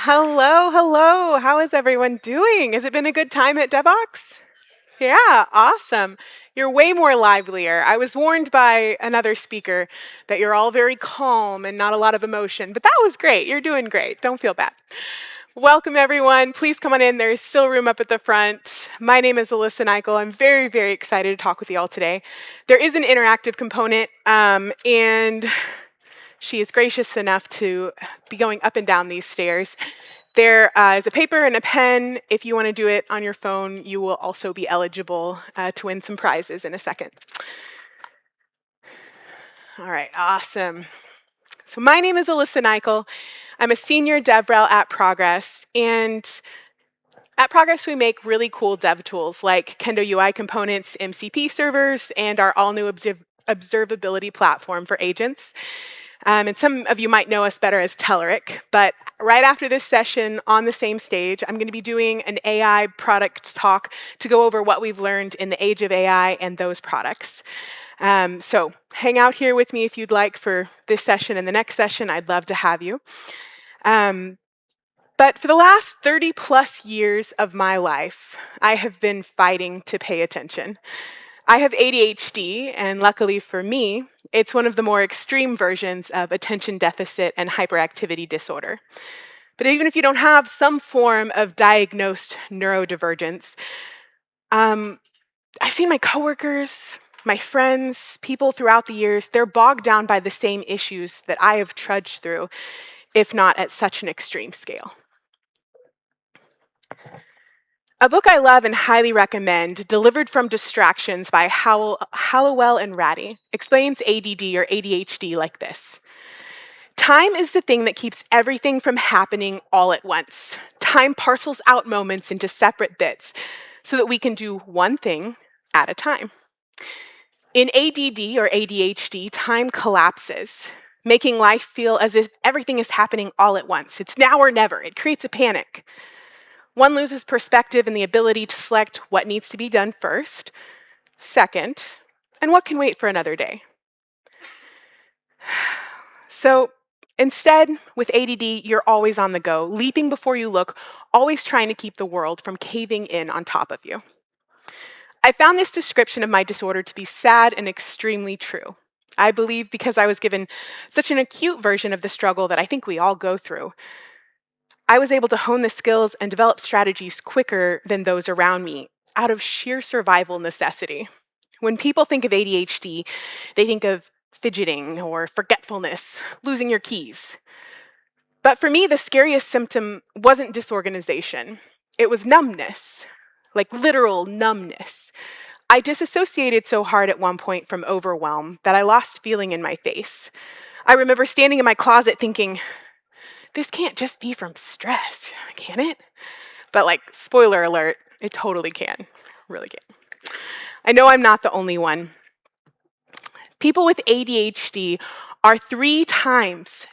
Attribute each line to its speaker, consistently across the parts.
Speaker 1: Hello, hello. How is everyone doing? Has it been a good time at Devoxx? Yeah, awesome. You're way more livelier. I was warned by another speaker that you're all very calm and not a lot of emotion, but that was great. You're doing great. Don't feel bad. Welcome, everyone. Please come on in. There's still room up at the front. My name is Alyssa Nicoll. I'm very, very excited to talk with you all today. There is an interactive component, and she is gracious enough to be going up and down these stairs. There is a paper and a pen. If you want to do it on your phone, you will also be eligible to win some prizes in a second. All right, awesome. So my name is Alyssa Nicoll. I'm a senior DevRel at Progress, and at Progress we make really cool dev tools like Kendo UI components, MCP servers, and our all-new observability platform for agents. And some of you might know us better as Telerik, but right after this session on the same stage, I'm going to be doing an AI product talk to go over what we've learned in the age of AI and those products. So hang out here with me if you'd like for this session and the next session. I'd love to have you. But for the last 30 plus years of my life, I have been fighting to pay attention. I have ADHD, and luckily for me, it's one of the more extreme versions of attention deficit and hyperactivity disorder. But even if you don't have some form of diagnosed neurodivergence, I've seen my coworkers, my friends, people throughout the years, they're bogged down by the same issues that I have trudged through, if not at such an extreme scale. A book I love and highly recommend, Delivered from Distractions by Hallowell and Ratty, explains ADD or ADHD like this. Time is the thing that keeps everything from happening all at once. Time parcels out moments into separate bits so that we can do one thing at a time. In ADD or ADHD, time collapses, making life feel as if everything is happening all at once. It's now or never. It creates a panic. One loses perspective and the ability to select what needs to be done first, second, and what can wait for another day. So instead, with ADD, you're always on the go, leaping before you look, always trying to keep the world from caving in on top of you. I found this description of my disorder to be sad and extremely true. I believe because I was given such an acute version of the struggle that I think we all go through, I was able to hone the skills and develop strategies quicker than those around me out of sheer survival necessity. When people think of ADHD, they think of fidgeting or forgetfulness, losing your keys. But for me, the scariest symptom wasn't disorganization. It was numbness, like literal numbness. I disassociated so hard at one point from overwhelm that I lost feeling in my face. I remember standing in my closet thinking, this can't just be from stress, can it? But like, spoiler alert, it totally can, really can. I know I'm not the only one. People with ADHD are three times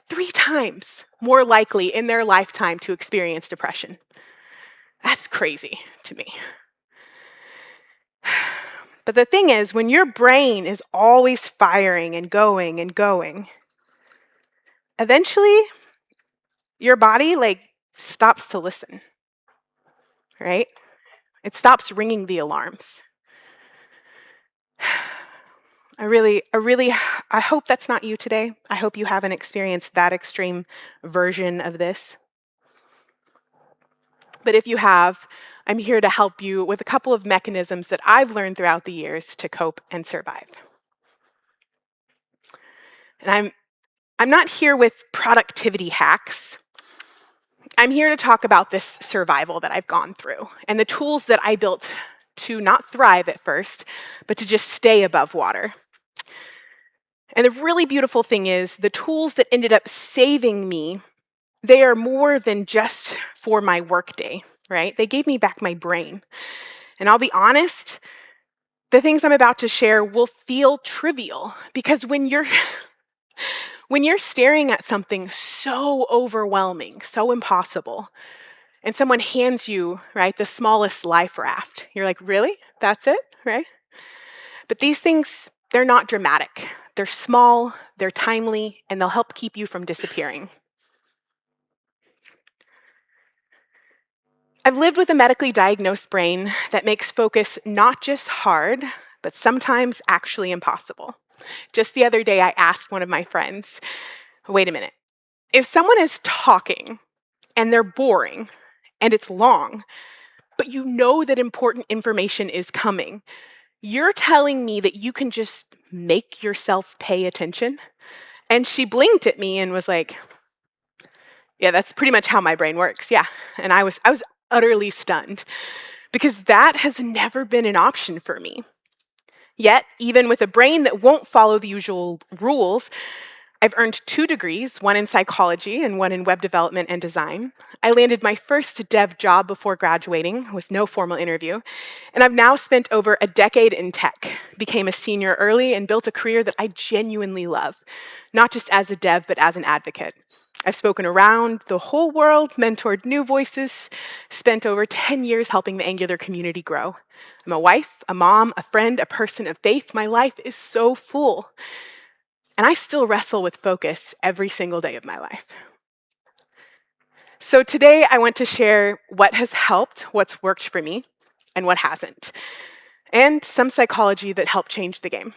Speaker 1: more likely in their lifetime to experience depression. That's crazy to me. But the thing is, when your brain is always firing and going, eventually your body stops to listen, right? It stops ringing the alarms. I hope that's not you today. I hope you haven't experienced that extreme version of this. But if you have, I'm here to help you with a couple of mechanisms that I've learned throughout the years to cope and survive. And I'm not here with productivity hacks. I'm here to talk about this survival that I've gone through and the tools that I built to not thrive at first, but to just stay above water. And the really beautiful thing is the tools that ended up saving me, they are more than just for my workday, right? They gave me back my brain. And I'll be honest, the things I'm about to share will feel trivial because when you're staring at something so overwhelming, so impossible, and someone hands you, right, the smallest life raft, you're like, really? That's it, right? But these things, they're not dramatic. They're small, they're timely, and they'll help keep you from disappearing. I've lived with a medically diagnosed brain that makes focus not just hard, but sometimes actually impossible. Just the other day, I asked one of my friends, wait a minute, if someone is talking and they're boring and it's long, but you know that important information is coming, you're telling me that you can just make yourself pay attention? And she blinked at me and was like, yeah, that's pretty much how my brain works. Yeah. And I was utterly stunned because that has never been an option for me. Yet, even with a brain that won't follow the usual rules, I've earned 2 degrees, one in psychology and one in web development and design. I landed my first dev job before graduating with no formal interview. And I've now spent over a decade in tech, became a senior early, and built a career that I genuinely love, not just as a dev, but as an advocate. I've spoken around the whole world, mentored new voices, spent over 10 years helping the Angular community grow. I'm a wife, a mom, a friend, a person of faith. My life is so full. And I still wrestle with focus every single day of my life. So today I want to share what has helped, what's worked for me, and what hasn't, and some psychology that helped change the game.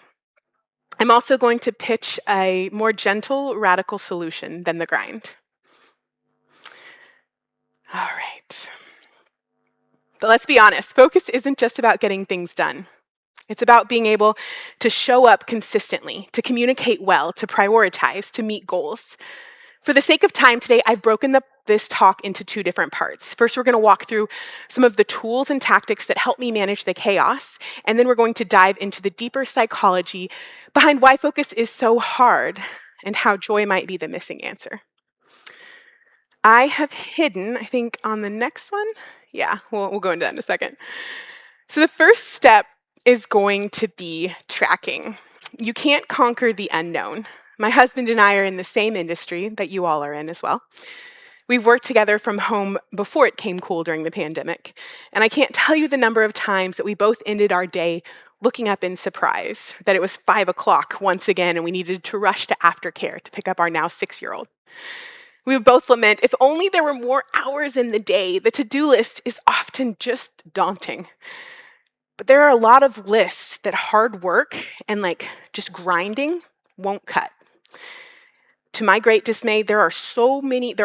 Speaker 1: I'm also going to pitch a more gentle, radical solution than the grind. All right. But let's be honest, focus isn't just about getting things done. It's about being able to show up consistently, to communicate well, to prioritize, to meet goals. For the sake of time today, I've broken this talk into 2 different parts. First, we're going to walk through some of the tools and tactics that help me manage the chaos, and then we're going to dive into the deeper psychology behind why focus is so hard and how joy might be the missing answer. I have hidden, I think on the next one, yeah, we'll go into that in a second. So the first step is going to be tracking. You can't conquer the unknown. My husband and I are in the same industry that you all are in as well. We've worked together from home before it came cool during the pandemic. And I can't tell you the number of times that we both ended our day looking up in surprise that it was 5 o'clock once again and we needed to rush to aftercare to pick up our now 6-year-old. We would both lament, if only there were more hours in the day. The to-do list is often just daunting. But there are a lot of lists that hard work and just grinding won't cut. To my great dismay, there are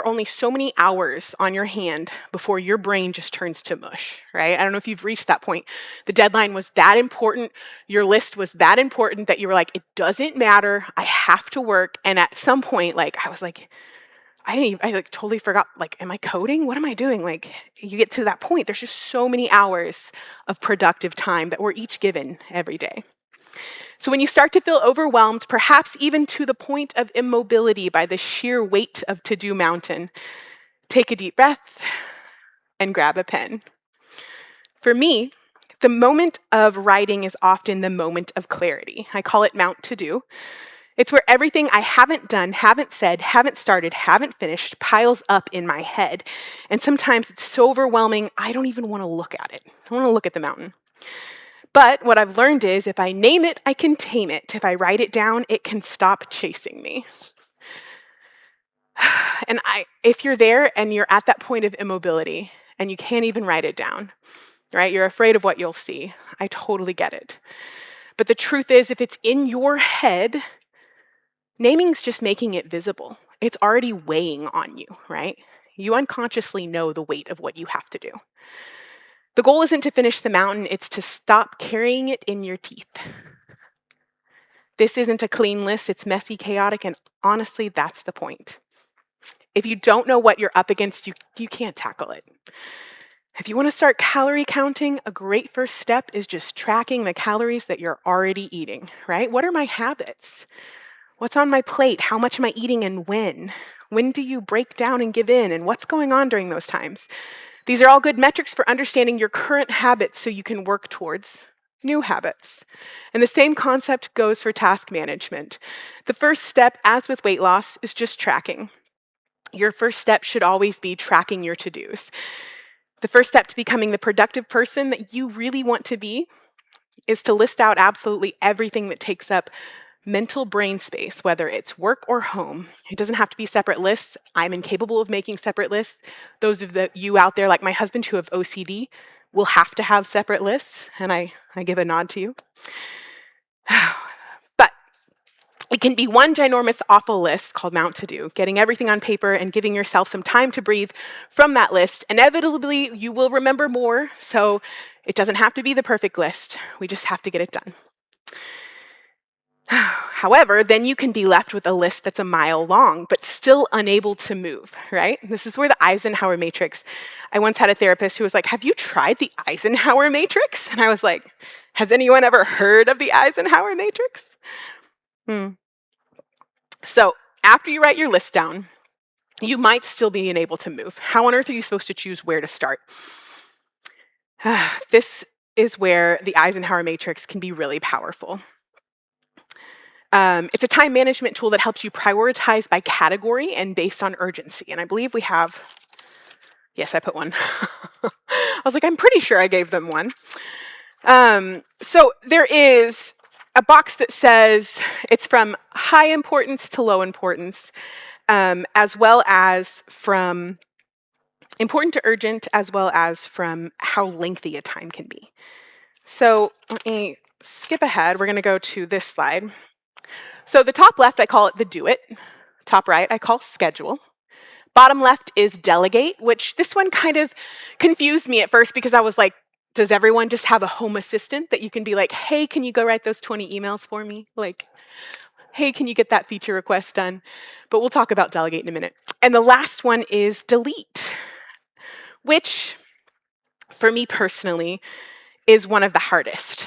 Speaker 1: only so many hours on your hand before your brain just turns to mush, right? I don't know if you've reached that point. The deadline was that important. Your list was that important that you were like, it doesn't matter. I have to work. And at some point, I was like, I totally forgot, am I coding? What am I doing? You get to that point, there's just so many hours of productive time that we're each given every day. So when you start to feel overwhelmed, perhaps even to the point of immobility by the sheer weight of to-do mountain, take a deep breath and grab a pen. For me, the moment of writing is often the moment of clarity. I call it Mount To Do. It's where everything I haven't done, haven't said, haven't started, haven't finished piles up in my head. And sometimes it's so overwhelming, I don't even want to look at it. I want to look at the mountain. But what I've learned is if I name it, I can tame it. If I write it down, it can stop chasing me. And if you're there and you're at that point of immobility and you can't even write it down, right? You're afraid of what you'll see. I totally get it. But the truth is, if it's in your head, naming's just making it visible. It's already weighing on you, right? You unconsciously know the weight of what you have to do. The goal isn't to finish the mountain, it's to stop carrying it in your teeth. This isn't a clean list, it's messy, chaotic, and honestly, that's the point. If you don't know what you're up against, you can't tackle it. If you want to start calorie counting, a great first step is just tracking the calories that you're already eating, right? What are my habits? What's on my plate? How much am I eating and when? When do you break down and give in? And what's going on during those times? These are all good metrics for understanding your current habits so you can work towards new habits. And the same concept goes for task management. The first step, as with weight loss, is just tracking. Your first step should always be tracking your to-dos. The first step to becoming the productive person that you really want to be is to list out absolutely everything that takes up mental brain space, whether it's work or home. It doesn't have to be separate lists. I'm incapable of making separate lists. Those of you out there, like my husband, who have OCD, will have to have separate lists, and I give a nod to you. But it can be one ginormous awful list called Mount To Do, getting everything on paper and giving yourself some time to breathe from that list. Inevitably, you will remember more, so it doesn't have to be the perfect list. We just have to get it done. However, then you can be left with a list that's a mile long, but still unable to move, right? This is where the Eisenhower Matrix, I once had a therapist who was like, have you tried the Eisenhower Matrix? And I was like, has anyone ever heard of the Eisenhower Matrix? So after you write your list down, you might still be unable to move. How on earth are you supposed to choose where to start? This is where the Eisenhower Matrix can be really powerful. It's a time management tool that helps you prioritize by category and based on urgency. And I believe we have, yes, I put one. I was like, I'm pretty sure I gave them one. So there is a box that says it's from high importance to low importance, as well as from important to urgent, as well as from how lengthy a time can be. So let me skip ahead. We're going to go to this slide. So the top left, I call it the do it. Top right, I call schedule. Bottom left is delegate, which this one kind of confused me at first because I was like, does everyone just have a home assistant that you can be like, hey, can you go write those 20 emails for me? Like, hey, can you get that feature request done? But we'll talk about delegate in a minute. And the last one is delete, which for me personally is one of the hardest.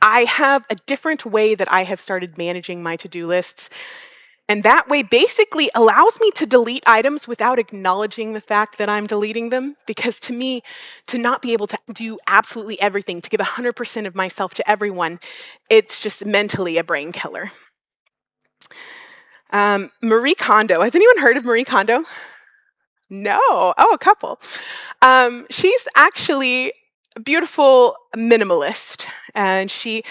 Speaker 1: I have a different way that I have started managing my to-do lists. And that way basically allows me to delete items without acknowledging the fact that I'm deleting them. Because to me, to not be able to do absolutely everything, to give 100% of myself to everyone, it's just mentally a brain killer. Marie Kondo. Has anyone heard of Marie Kondo? No. Oh, a couple. She's actually a beautiful minimalist, and she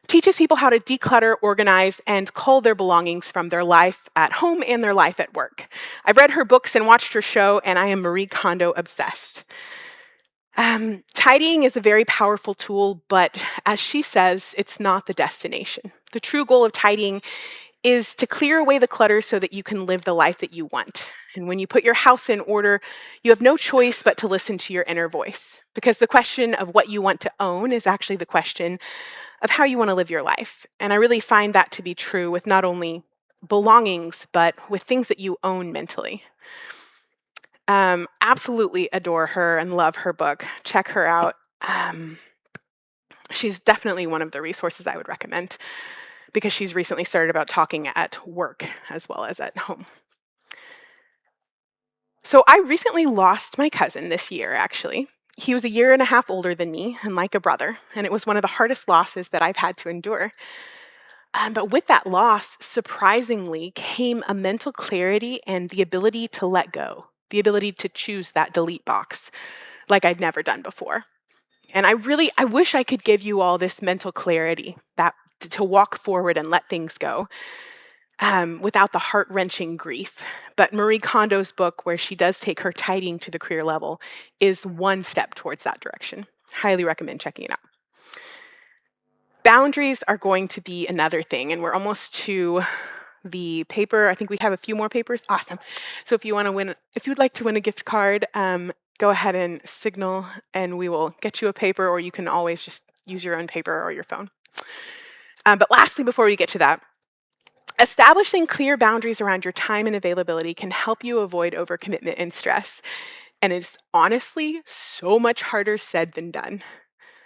Speaker 1: teaches people how to declutter, organize, and cull their belongings from their life at home and their life at work. I've read her books and watched her show, and I am Marie Kondo obsessed. Tidying is a very powerful tool, but as she says, it's not the destination. The true goal of tidying is to clear away the clutter so that you can live the life that you want. And when you put your house in order, you have no choice but to listen to your inner voice, because the question of what you want to own is actually the question of how you want to live your life. And I really find that to be true with not only belongings, but with things that you own mentally. Absolutely adore her and love her book. Check her out. She's definitely one of the resources I would recommend, because she's recently started about talking at work as well as at home. So I recently lost my cousin this year, actually. He was 1.5 years older than me and like a brother, and it was one of the hardest losses that I've had to endure. But with that loss, surprisingly, came a mental clarity and the ability to let go, the ability to choose that delete box like I'd never done before. And I wish I could give you all this mental clarity that to walk forward and let things go without the heart-wrenching grief. But Marie Kondo's book, where she does take her tidying to the career level, is one step towards that direction. Highly recommend checking it out. Boundaries are going to be another thing, and we're almost to the paper. I think we have a few more papers. Awesome. So if you would like to win a gift card, go ahead and signal, and we will get you a paper, or you can always just use your own paper or your phone. But lastly, before we get to that, establishing clear boundaries around your time and availability can help you avoid overcommitment and stress. And it's honestly so much harder said than done.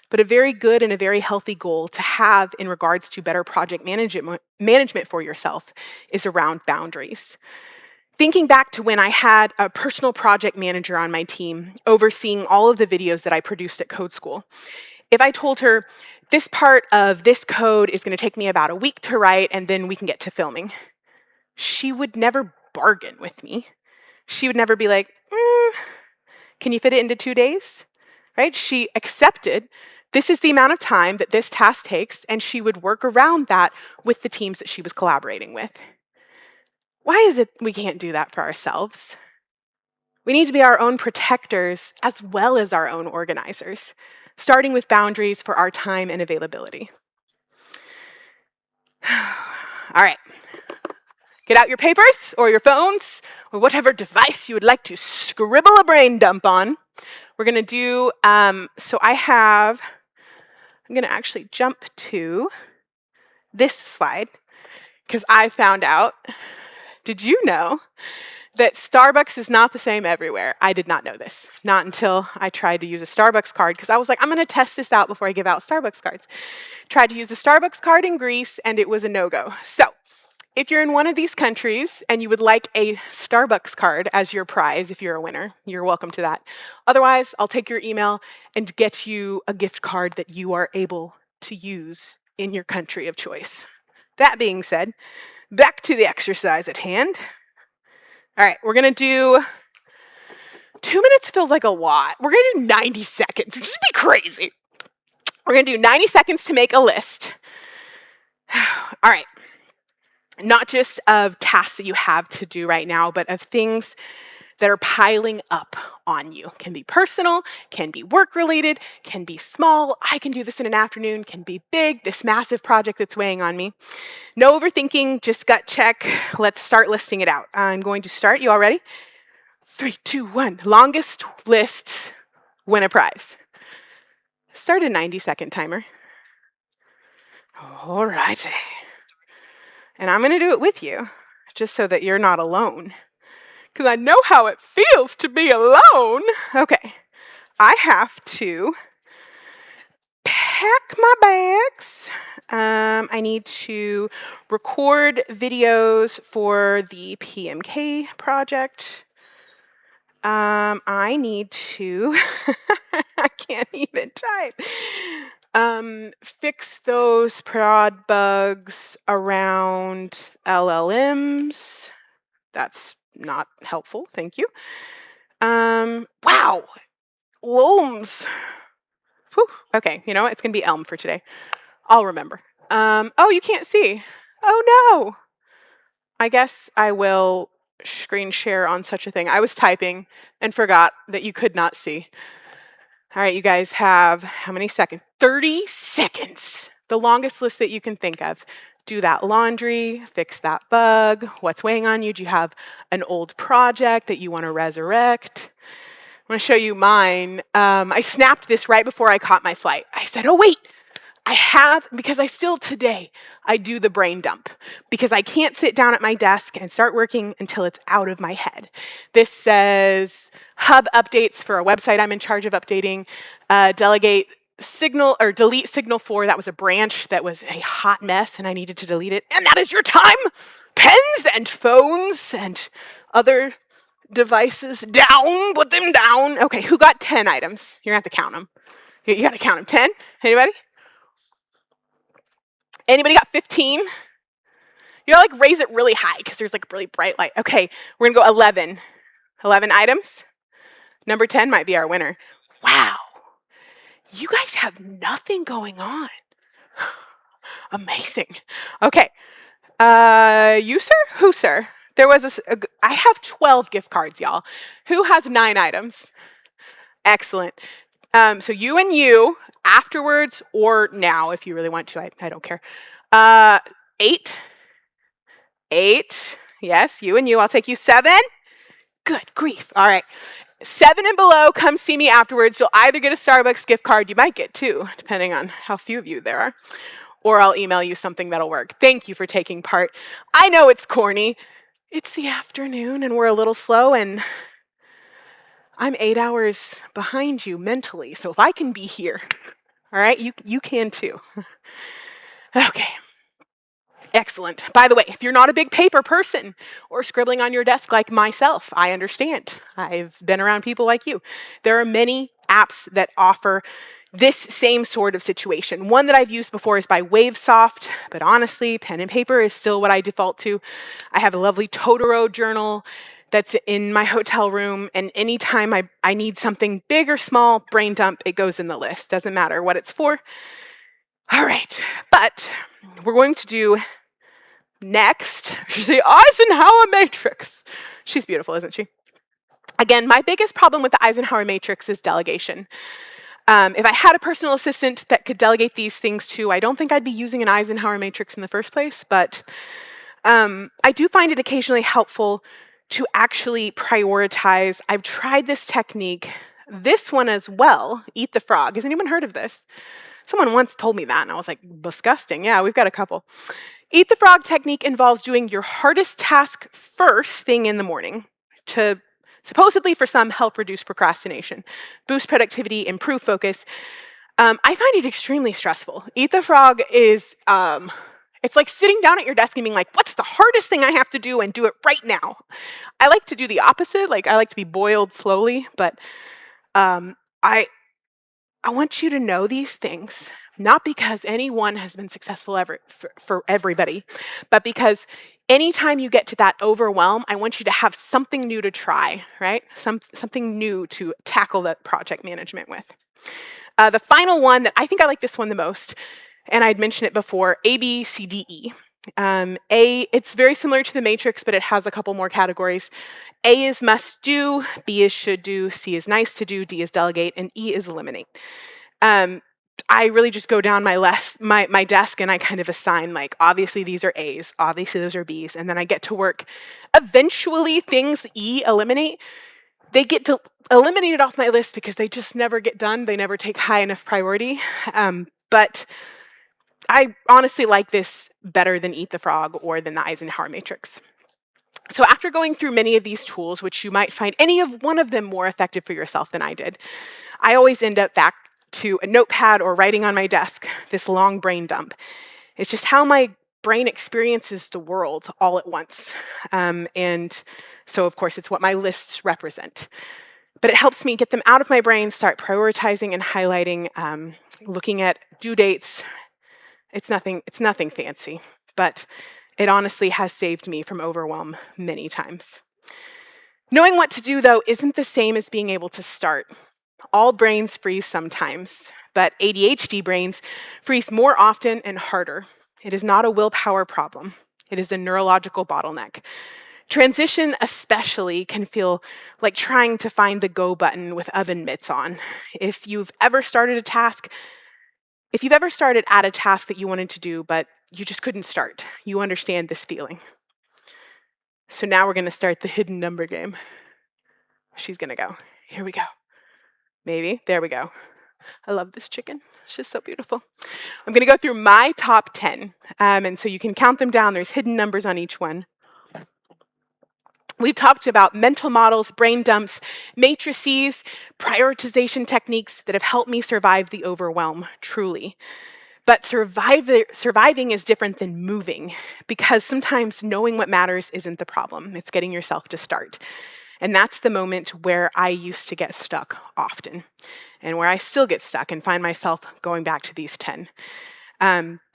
Speaker 1: But a very good and a very healthy goal to have in regards to better project management for yourself is around boundaries. Thinking back to when I had a personal project manager on my team overseeing all of the videos that I produced at Code School, if I told her, this part of this code is going to take me about a week to write, and then we can get to filming, she would never bargain with me. She would never be like, can you fit it into 2 days? Right? She accepted This is the amount of time that this task takes, and she would work around that with the teams that she was collaborating with. Why is it we can't do that for ourselves? We need to be our own protectors as well as our own organizers, starting with boundaries for our time and availability. All right. Get out your papers or your phones or whatever device you would like to scribble a brain dump on. We're going to do, I'm going to actually jump to this slide because I found out, did you know that Starbucks is not the same everywhere? I did not know this, not until I tried to use a Starbucks card because I was like, I'm going to test this out before I give out Starbucks cards. Tried to use a Starbucks card in Greece and it was a no-go. So if you're in one of these countries and you would like a Starbucks card as your prize, if you're a winner, you're welcome to that. Otherwise, I'll take your email and get you a gift card that you are able to use in your country of choice. That being said, back to the exercise at hand. All right, we're going to do 2 minutes feels like a lot. We're going to do 90 seconds, which would be crazy. We're going to do 90 seconds to make a list. All right. Not just of tasks that you have to do right now, but of things that are piling up on you. Can be personal, can be work-related, can be small. I can do this in an afternoon, can be big, this massive project that's weighing on me. No overthinking, just gut check. Let's start listing it out. I'm going to start. You all ready? 3, 2, 1. Longest lists win a prize. Start a 90-second timer. All righty. And I'm going to do it with you, just so that you're not alone. Because I know how it feels to be alone. Okay, I have to pack my bags. I need to record videos for the PMK project. I need to, I can't even type. Fix those prod bugs around LLMs. That's not helpful, thank you. Wow, LOMs. Whew. Okay, you know what? It's gonna be Elm for today. I'll remember. Oh, you can't see. Oh no. I guess I will screen share on such a thing. I was typing and forgot that you could not see. All right, you guys have how many seconds? 30 seconds. The longest list that you can think of. Do that laundry, fix that bug. What's weighing on you? Do you have an old project that you want to resurrect? I want to show you mine. I snapped this right before I caught my flight. I said, oh wait, because I still today, I do the brain dump because I can't sit down at my desk and start working until it's out of my head. This says hub updates for a website I'm in charge of updating, delete Signal 4. That was a branch that was a hot mess and I needed to delete it. And that is your time. Pens and phones and other devices down, put them down. Okay, who got 10 items? You're gonna have to count them. You gotta count them. 10? Anybody? Anybody got 15? You gotta like raise it really high because there's like really bright light. Okay, we're gonna go 11. 11 items. Number 10 might be our winner. Wow. You guys have nothing going on. Amazing. Okay. You, sir? Who, sir? There was I have 12 gift cards, y'all. Who has 9 items? Excellent. So you and you, afterwards or now, if you really want to, I don't care. 8. 8. Yes, you and you. I'll take you. 7. Good grief. All right. 7 and below, come see me afterwards. You'll either get a Starbucks gift card, you might get 2, depending on how few of you there are, or I'll email you something that'll work. Thank you for taking part. I know it's corny. It's the afternoon and we're a little slow and I'm 8 hours behind you mentally. So if I can be here, all right, you can too. Okay. Excellent. By the way, if you're not a big paper person or scribbling on your desk like myself, I understand. I've been around people like you. There are many apps that offer this same sort of situation. One that I've used before is by Wavesoft, but honestly, pen and paper is still what I default to. I have a lovely Totoro journal that's in my hotel room, and anytime I need something big or small, brain dump, it goes in the list. Doesn't matter what it's for. All right, but we're going to do next the Eisenhower Matrix. She's beautiful, isn't she? Again, my biggest problem with the Eisenhower Matrix is delegation. If I had a personal assistant that could delegate these things to, I don't think I'd be using an Eisenhower Matrix in the first place, but I do find it occasionally helpful to actually prioritize. I've tried this technique, this one as well, eat the frog. Has anyone heard of this? Someone once told me that, and I was like, disgusting. Yeah, we've got a couple. Eat the frog technique involves doing your hardest task first thing in the morning to supposedly for some help reduce procrastination, boost productivity, improve focus. I find it extremely stressful. Eat the frog is, it's like sitting down at your desk and being like, what's the hardest thing I have to do and do it right now? I like to do the opposite. Like I like to be boiled slowly, but I want you to know these things, not because anyone has been successful ever for everybody, but because anytime you get to that overwhelm, I want you to have something new to try, right? Something new to tackle that project management with. The final one that I think I like this one the most, and I'd mentioned it before, A, B, C, D, E. A, it's very similar to the matrix, but it has a couple more categories. A is must do, B is should do, C is nice to do, D is delegate, and E is eliminate. I really just go down my desk and I kind of assign, like, obviously these are A's, obviously those are B's, and then I get to work. Eventually things E, eliminate, they get to eliminated off my list because they just never get done. They never take high enough priority. But I honestly like this better than Eat the Frog or than the Eisenhower Matrix. So after going through many of these tools, which you might find any of one of them more effective for yourself than I did, I always end up back to a notepad or writing on my desk, this long brain dump. It's just how my brain experiences the world all at once. And so, of course, it's what my lists represent. But it helps me get them out of my brain, start prioritizing and highlighting, looking at due dates. It's nothing fancy, but it honestly has saved me from overwhelm many times. Knowing what to do, though, isn't the same as being able to start. All brains freeze sometimes, but ADHD brains freeze more often and harder. It is not a willpower problem. It is a neurological bottleneck. Transition especially can feel like trying to find the go button with oven mitts on. If you've ever started at a task that you wanted to do, but you just couldn't start, you understand this feeling. So now we're going to start the hidden number game. She's going to go. Here we go. Maybe. There we go. I love this chicken. She's so beautiful. I'm going to go through my top 10. And so you can count them down. There's hidden numbers on each one. We've talked about mental models, brain dumps, matrices, prioritization techniques that have helped me survive the overwhelm, truly. But surviving is different than moving, because sometimes knowing what matters isn't the problem. It's getting yourself to start. And that's the moment where I used to get stuck often, and where I still get stuck and find myself going back to these 10.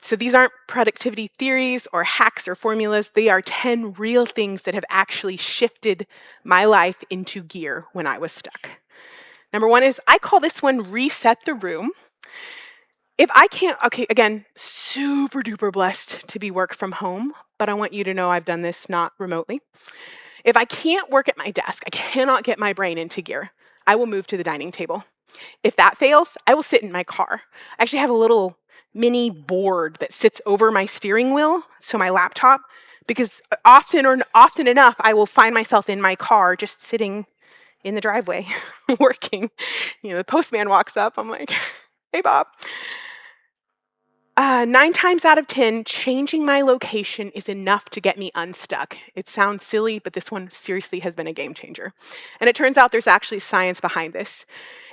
Speaker 1: So these aren't productivity theories or hacks or formulas. They are 10 real things that have actually shifted my life into gear when I was stuck. Number one is, I call this one reset the room. If I can't, okay, again, super duper blessed to be work from home, but I want you to know I've done this not remotely. If I can't work at my desk, I cannot get my brain into gear, I will move to the dining table. If that fails, I will sit in my car. I actually have a little mini board that sits over my steering wheel, so my laptop, because often enough, I will find myself in my car just sitting in the driveway working. The postman walks up, I'm like, hey, Bob. 9 times out of 10, changing my location is enough to get me unstuck. It sounds silly, but this one seriously has been a game changer. And it turns out there's actually science behind this.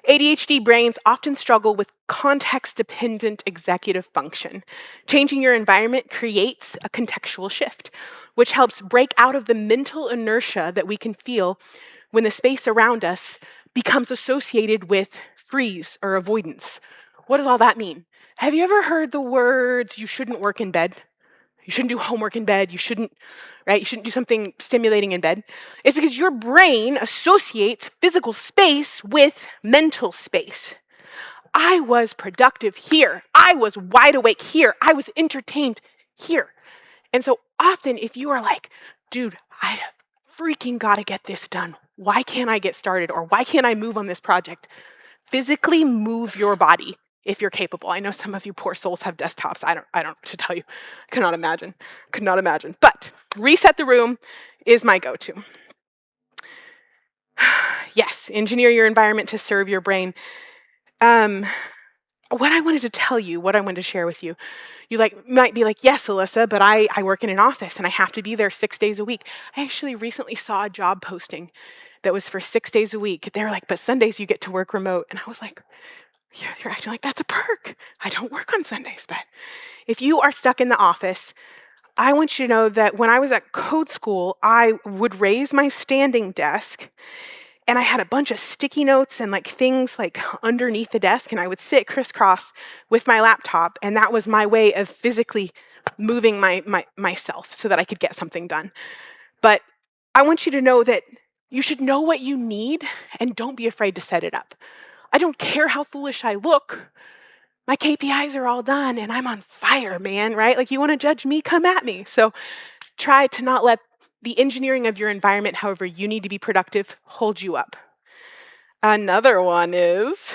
Speaker 1: ADHD brains often struggle with context-dependent executive function. Changing your environment creates a contextual shift, which helps break out of the mental inertia that we can feel when the space around us becomes associated with freeze or avoidance. What does all that mean? Have you ever heard the words, you shouldn't work in bed? you shouldn't do homework in bed, you shouldn't, right? You shouldn't do something stimulating in bed. It's because your brain associates physical space with mental space. I was productive here. I was wide awake here. I was entertained here. And so often if you are like, dude, I have freaking got to get this done. Why can't I get started? Or why can't I move on this project? Physically move your body if you're capable. I know some of you poor souls have desktops. I don't know what to tell you. Could not imagine. But reset the room is my go-to. Yes, engineer your environment to serve your brain. What I wanted to tell you, what I wanted to share with you, you might be like, yes, Alyssa, but I work in an office and I have to be there 6 days a week. I actually recently saw a job posting that was for 6 days a week. They were like, but Sundays you get to work remote. And I was like, yeah, you're acting like that's a perk. I don't work on Sundays, but if you are stuck in the office, I want you to know that when I was at code school, I would raise my standing desk and I had a bunch of sticky notes and things underneath the desk, and I would sit crisscross with my laptop, and that was my way of physically moving myself so that I could get something done. But I want you to know that you should know what you need and don't be afraid to set it up. I don't care how foolish I look. My KPIs are all done and I'm on fire, man, right? You want to judge me, come at me. So try to not let the engineering of your environment, however you need to be productive, hold you up. Another one is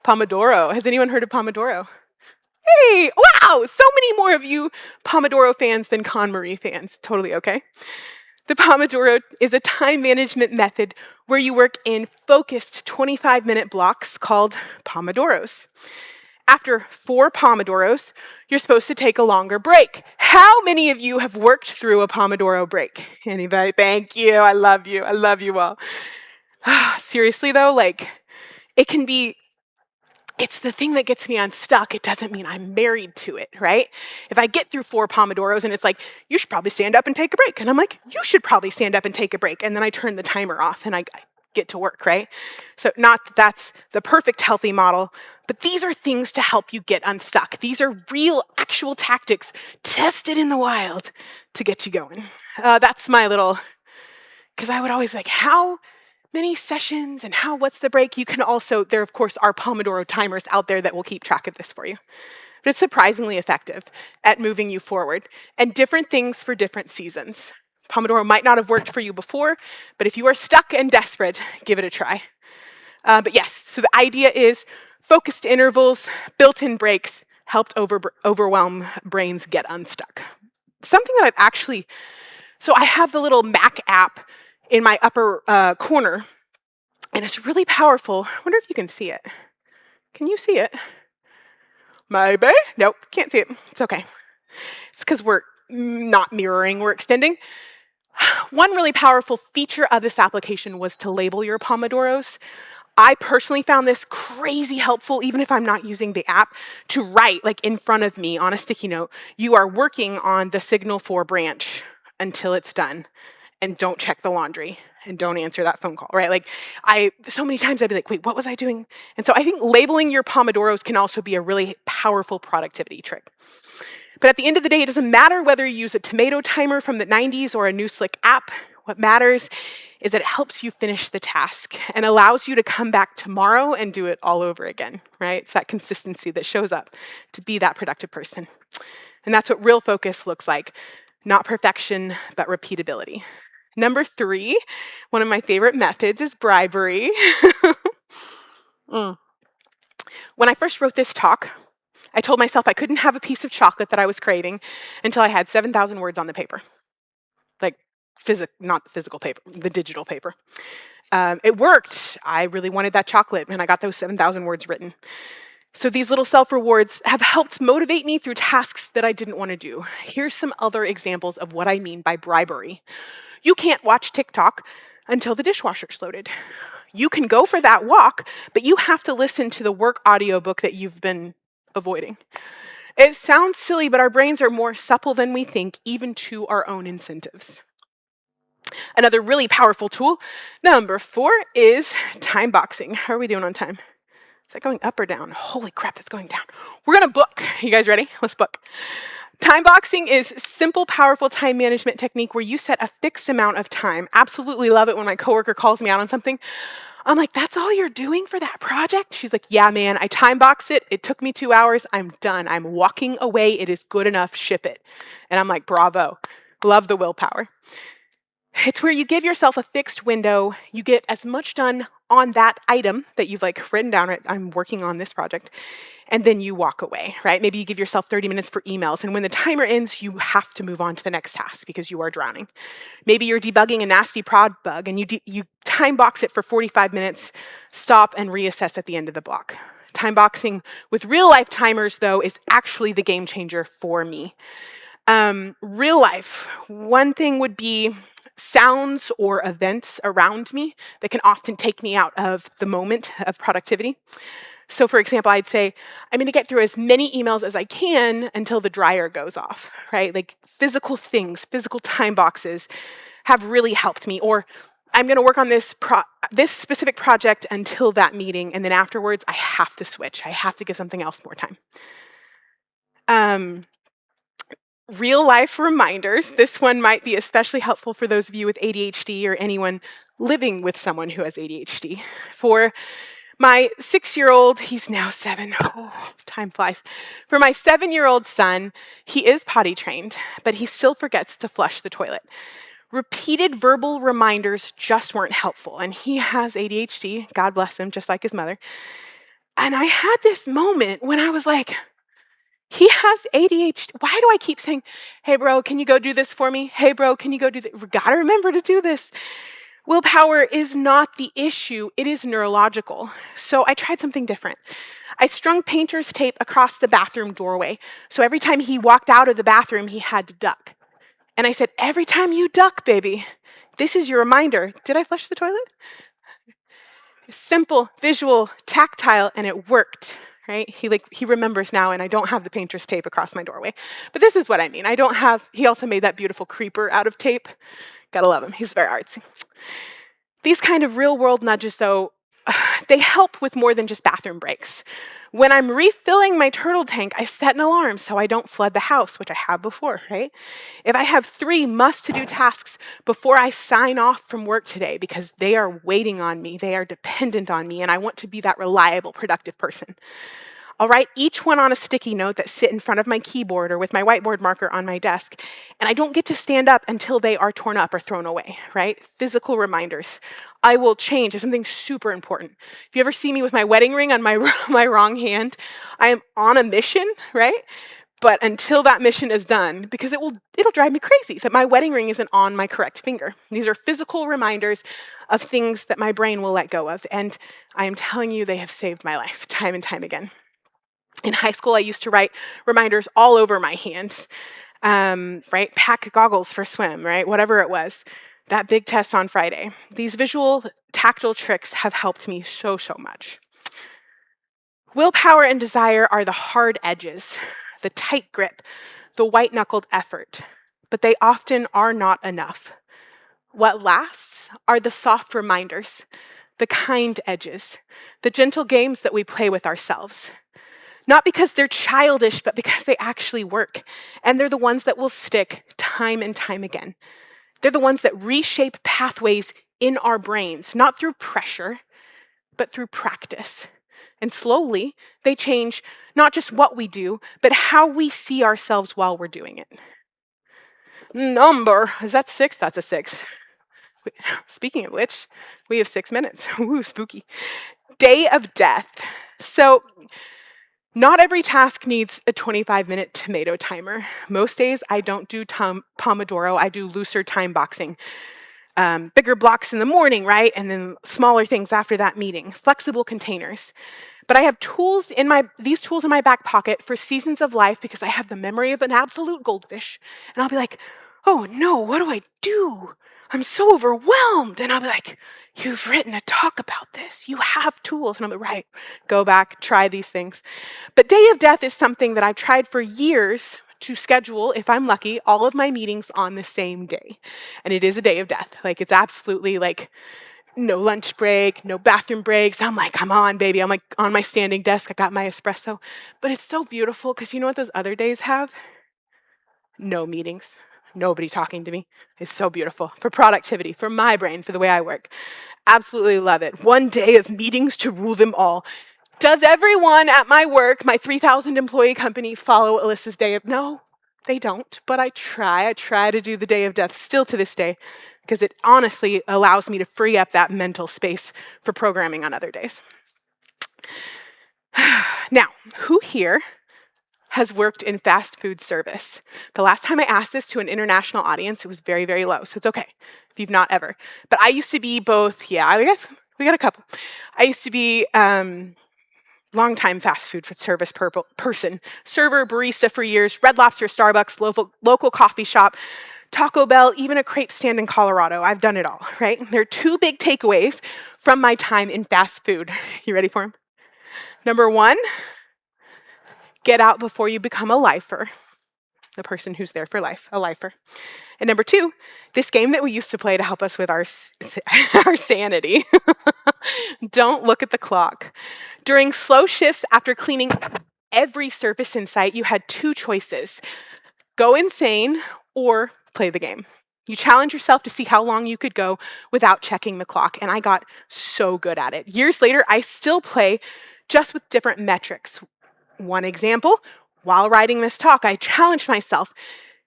Speaker 1: Pomodoro. Has anyone heard of Pomodoro? Hey, wow, so many more of you Pomodoro fans than KonMari fans. Totally okay. The Pomodoro is a time management method where you work in focused 25-minute blocks called Pomodoros. After 4 Pomodoros, you're supposed to take a longer break. How many of you have worked through a Pomodoro break? Anybody? Thank you. I love you. I love you all. Seriously though, it's the thing that gets me unstuck. It doesn't mean I'm married to it, right? If I get through 4 Pomodoros and it's like, you should probably stand up and take a break. And I'm like, you should probably stand up and take a break. And then I turn the timer off and I get to work, right? So not that that's the perfect healthy model, but these are things to help you get unstuck. These are real, actual tactics tested in the wild to get you going. That's my little, because I would always how many sessions and what's the break? You can also, there of course are Pomodoro timers out there that will keep track of this for you. But it's surprisingly effective at moving you forward, and different things for different seasons. Pomodoro might not have worked for you before, but if you are stuck and desperate, give it a try. But yes, so the idea is focused intervals, built-in breaks, helped overwhelm brains get unstuck. Something that so I have the little Mac app in my upper corner, and it's really powerful. I wonder if you can see it. Can you see it? Maybe. Nope, can't see it. It's okay. It's because we're not mirroring, we're extending. One really powerful feature of this application was to label your Pomodoros. I personally found this crazy helpful, even if I'm not using the app, to write in front of me on a sticky note, you are working on the Signal 4 branch until it's done, and don't check the laundry, and don't answer that phone call, right? So many times I'd be like, wait, what was I doing? And so I think labeling your Pomodoros can also be a really powerful productivity trick. But at the end of the day, it doesn't matter whether you use a tomato timer from the 90s or a new slick app. What matters is that it helps you finish the task and allows you to come back tomorrow and do it all over again, right? It's that consistency that shows up to be that productive person. And that's what real focus looks like. Not perfection, but repeatability. Number 3, one of my favorite methods is bribery. When I first wrote this talk, I told myself I couldn't have a piece of chocolate that I was craving until I had 7,000 words on the paper. Not the physical paper, the digital paper. It worked. I really wanted that chocolate, and I got those 7,000 words written. So these little self-rewards have helped motivate me through tasks that I didn't want to do. Here's some other examples of what I mean by bribery. You can't watch TikTok until the dishwasher's loaded. You can go for that walk, but you have to listen to the work audiobook that you've been avoiding. It sounds silly, but our brains are more supple than we think, even to our own incentives. Another really powerful tool, number 4, is time boxing. How are we doing on time? Is that going up or down? Holy crap, that's going down. We're going to book. You guys ready? Let's book. Time boxing is simple, powerful time management technique where you set a fixed amount of time. Absolutely love it when my coworker calls me out on something. I'm like, that's all you're doing for that project? She's like, yeah, man, I time boxed it. It took me 2 hours. I'm done. I'm walking away. It is good enough. Ship it. And I'm like, bravo. Love the willpower. It's where you give yourself a fixed window. You get as much done on that item that you've written down, right? I'm working on this project. And then you walk away, right? Maybe you give yourself 30 minutes for emails. And when the timer ends, you have to move on to the next task because you are drowning. Maybe you're debugging a nasty prod bug and you time box it for 45 minutes, stop and reassess at the end of the block. Time boxing with real life timers, though, is actually the game changer for me. Real life, one thing would be sounds or events around me that can often take me out of the moment of productivity. So for example, I'd say, I'm going to get through as many emails as I can until the dryer goes off, right? Like physical things, physical time boxes have really helped me. Or I'm going to work on this specific project until that meeting, and then afterwards I have to switch. I have to give something else more time. Real life reminders. This one might be especially helpful for those of you with ADHD or anyone living with someone who has ADHD. For my 6-year-old, he's now 7. Oh, time flies. For my 7-year-old son, he is potty trained, but he still forgets to flush the toilet. Repeated verbal reminders just weren't helpful. And he has ADHD, God bless him, just like his mother. And I had this moment when I was like, he has ADHD. Why do I keep saying, hey, bro, can you go do this for me? Hey, bro, can you go do this? We gotta remember to do this. Willpower is not the issue, it is neurological. So I tried something different. I strung painter's tape across the bathroom doorway. So every time he walked out of the bathroom, he had to duck. And I said, every time you duck, baby, this is your reminder. Did I flush the toilet? Simple, visual, tactile, and it worked. Right? He remembers now, and I don't have the painter's tape across my doorway. But this is what I mean. He also made that beautiful creeper out of tape. Gotta love him. He's very artsy. These kind of real world nudges, though, they help with more than just bathroom breaks. When I'm refilling my turtle tank, I set an alarm so I don't flood the house, which I have before, right? If I have 3 must-to-do tasks before I sign off from work today because they are waiting on me, they are dependent on me, and I want to be that reliable, productive person. I'll write each one on a sticky note that sit in front of my keyboard or with my whiteboard marker on my desk, and I don't get to stand up until they are torn up or thrown away, right? Physical reminders. I will change if something super important. If you ever see me with my wedding ring on my wrong hand, I am on a mission, right? But until that mission is done, because it'll drive me crazy that my wedding ring isn't on my correct finger. These are physical reminders of things that my brain will let go of, and I am telling you, they have saved my life time and time again. In high school, I used to write reminders all over my hands, right? Pack goggles for swim, right? Whatever it was. That big test on Friday. These visual, tactile tricks have helped me so, so much. Willpower and desire are the hard edges, the tight grip, the white-knuckled effort, but they often are not enough. What lasts are the soft reminders, the kind edges, the gentle games that we play with ourselves. Not because they're childish, but because they actually work. And they're the ones that will stick time and time again. They're the ones that reshape pathways in our brains, not through pressure, but through practice. And slowly, they change not just what we do, but how we see ourselves while we're doing it. Number, is that 6? That's a 6. Speaking of which, we have 6 minutes. Ooh, spooky. Day of death. So, not every task needs a 25-minute tomato timer. Most days I don't do Pomodoro, I do looser time boxing. Bigger blocks in the morning, right? And then smaller things after that meeting. Flexible containers. But I have these tools in my back pocket for seasons of life because I have the memory of an absolute goldfish. And I'll be like, oh no, what do I do? I'm so overwhelmed. And I'll be like, you've written a talk about this. You have tools. And I'm like, right, go back, try these things. But Day of Death is something that I've tried for years to schedule, if I'm lucky, all of my meetings on the same day. And it is a day of death. It's absolutely no lunch break, no bathroom breaks. I'm like, come on, baby. I'm on my standing desk. I got my espresso. But it's so beautiful because you know what those other days have? No meetings, nobody talking to me. It's so beautiful for productivity, for my brain, for the way I work. Absolutely love it. One day of meetings to rule them all. Does everyone at my work, my 3,000 employee company, follow Alyssa's day of? No, they don't, but I try. I try to do the day of death still to this day because it honestly allows me to free up that mental space for programming on other days. Now, who here has worked in fast food service? The last time I asked this to an international audience, it was very, very low, so it's okay if you've not ever. But I used to be both, yeah, I guess we got a couple. I used to be longtime fast food service person, server, barista for years, Red Lobster, Starbucks, local coffee shop, Taco Bell, even a crepe stand in Colorado. I've done it all, right? There are two big takeaways from my time in fast food. You ready for them? Number one, get out before you become a lifer. The person who's there for life, a lifer. And number two, this game that we used to play to help us with our sanity. Don't look at the clock. During slow shifts after cleaning every surface in sight, you had two choices: go insane or play the game. You challenge yourself to see how long you could go without checking the clock, and I got so good at it. Years later, I still play, just with different metrics. One example, while writing this talk, I challenged myself,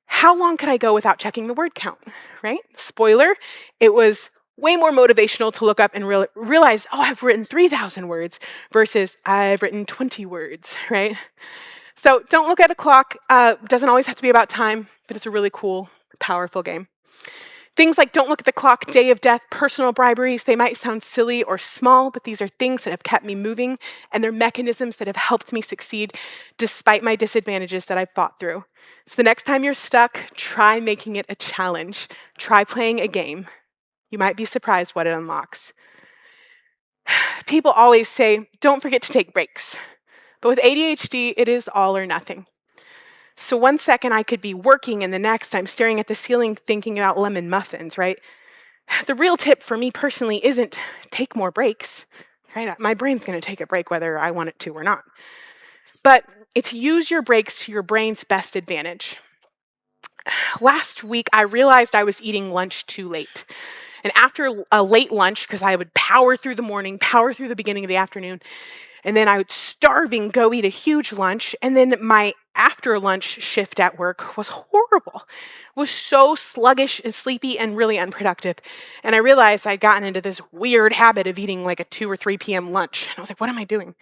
Speaker 1: how long could I go without checking the word count, right? Spoiler, it was way more motivational to look up and realize, oh, I've written 3,000 words versus I've written 20 words, right? So don't look at a clock. Doesn't always have to be about time, but it's a really cool, powerful game. Things like don't look at the clock, day of death, personal briberies, they might sound silly or small, but these are things that have kept me moving, and they're mechanisms that have helped me succeed despite my disadvantages that I've fought through. So the next time you're stuck, try making it a challenge. Try playing a game. You might be surprised what it unlocks. People always say, don't forget to take breaks. But with ADHD, it is all or nothing. So one second I could be working and the next I'm staring at the ceiling thinking about lemon muffins, right? The real tip for me personally isn't take more breaks, right? My brain's going to take a break whether I want it to or not. But it's use your breaks to your brain's best advantage. Last week, I realized I was eating lunch too late. And after a late lunch, because I would power through the morning, power through the beginning of the afternoon, and then I would starving go eat a huge lunch, and then my after lunch shift at work was horrible. It was so sluggish and sleepy and really unproductive. And I realized I'd gotten into this weird habit of eating like a 2 or 3 p.m. lunch. And I was like, what am I doing?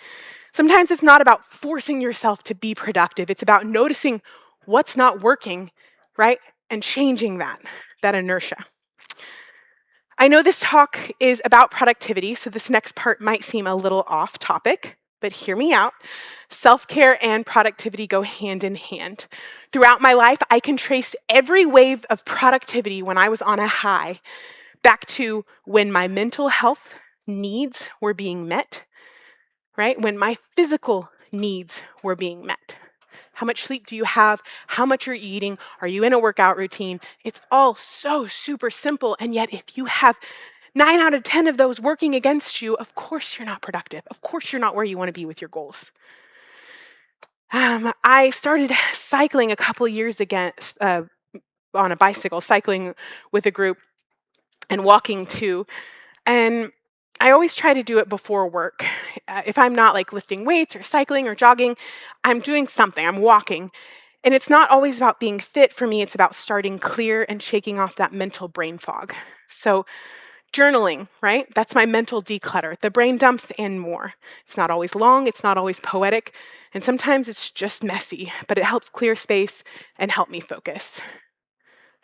Speaker 1: Sometimes it's not about forcing yourself to be productive. It's about noticing what's not working, right? And changing that inertia. I know this talk is about productivity, so this next part might seem a little off topic, but hear me out. Self-care and productivity go hand in hand. Throughout my life, I can trace every wave of productivity when I was on a high back to when my mental health needs were being met, right? When my physical needs were being met. How much sleep do you have? How much you're eating? Are you in a workout routine? It's all so super simple. And yet if you have 9 out of 10 of those working against you, of course you're not productive. Of course you're not where you want to be with your goals. I started cycling a couple years ago on a bicycle, cycling with a group and walking too. And I always try to do it before work. If I'm not like lifting weights or cycling or jogging, I'm doing something, I'm walking. And it's not always about being fit for me, it's about starting clear and shaking off that mental brain fog. So journaling, right? That's my mental declutter, the brain dumps and more. It's not always long, it's not always poetic, and sometimes it's just messy, but it helps clear space and help me focus.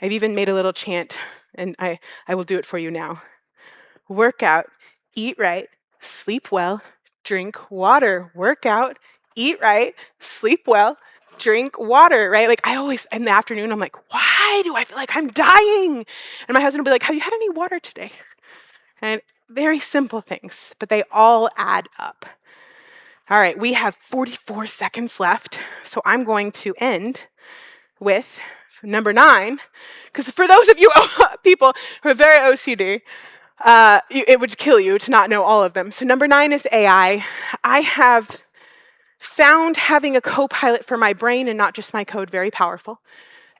Speaker 1: I've even made a little chant, and I will do it for you now. Work out, eat right, sleep well, drink water. Work out, eat right, sleep well, drink water, right? Like I always, in the afternoon, I'm like, why do I feel like I'm dying? And my husband will be like, have you had any water today? And very simple things, but they all add up. All right, we have 44 seconds left, so I'm going to end with number 9, because for those of you people who are very OCD, it would kill you to not know all of them. So number 9 is AI. I have found having a co-pilot for my brain and not just my code very powerful.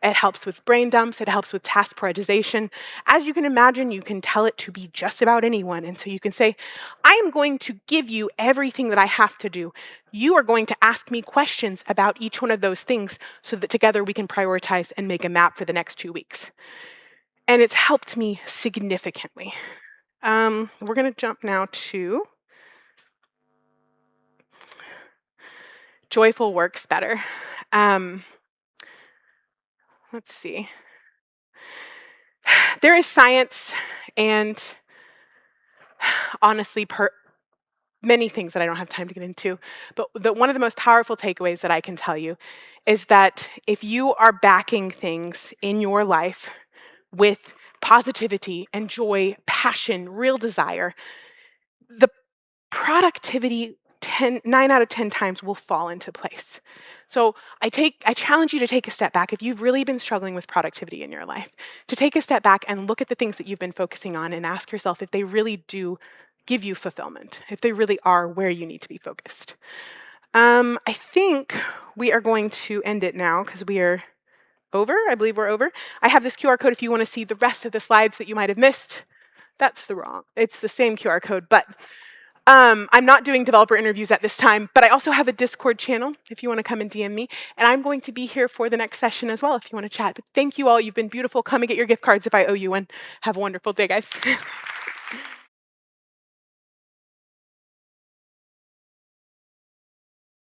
Speaker 1: It helps with brain dumps. It helps with task prioritization. As you can imagine, you can tell it to be just about anyone. And so you can say, I am going to give you everything that I have to do. You are going to ask me questions about each one of those things so that together we can prioritize and make a map for the next 2 weeks. And it's helped me significantly. We're going to jump now to joyful works better. Let's see. There is science and honestly, many things that I don't have time to get into. But one of the most powerful takeaways that I can tell you is that if you are backing things in your life with positivity and joy, passion, real desire, the productivity 9 out of 10 times will fall into place. So I challenge you to take a step back if you've really been struggling with productivity in your life, to take a step back and look at the things that you've been focusing on and ask yourself if they really do give you fulfillment, if they really are where you need to be focused. I think we are going to end it now because we are over. I believe we're over. I have this QR code if you want to see the rest of the slides that you might have missed. It's the same QR code, but I'm not doing developer interviews at this time, but I also have a Discord channel if you want to come and DM me. And I'm going to be here for the next session as well if you want to chat. But thank you all. You've been beautiful. Come and get your gift cards if I owe you one. Have a wonderful day, guys.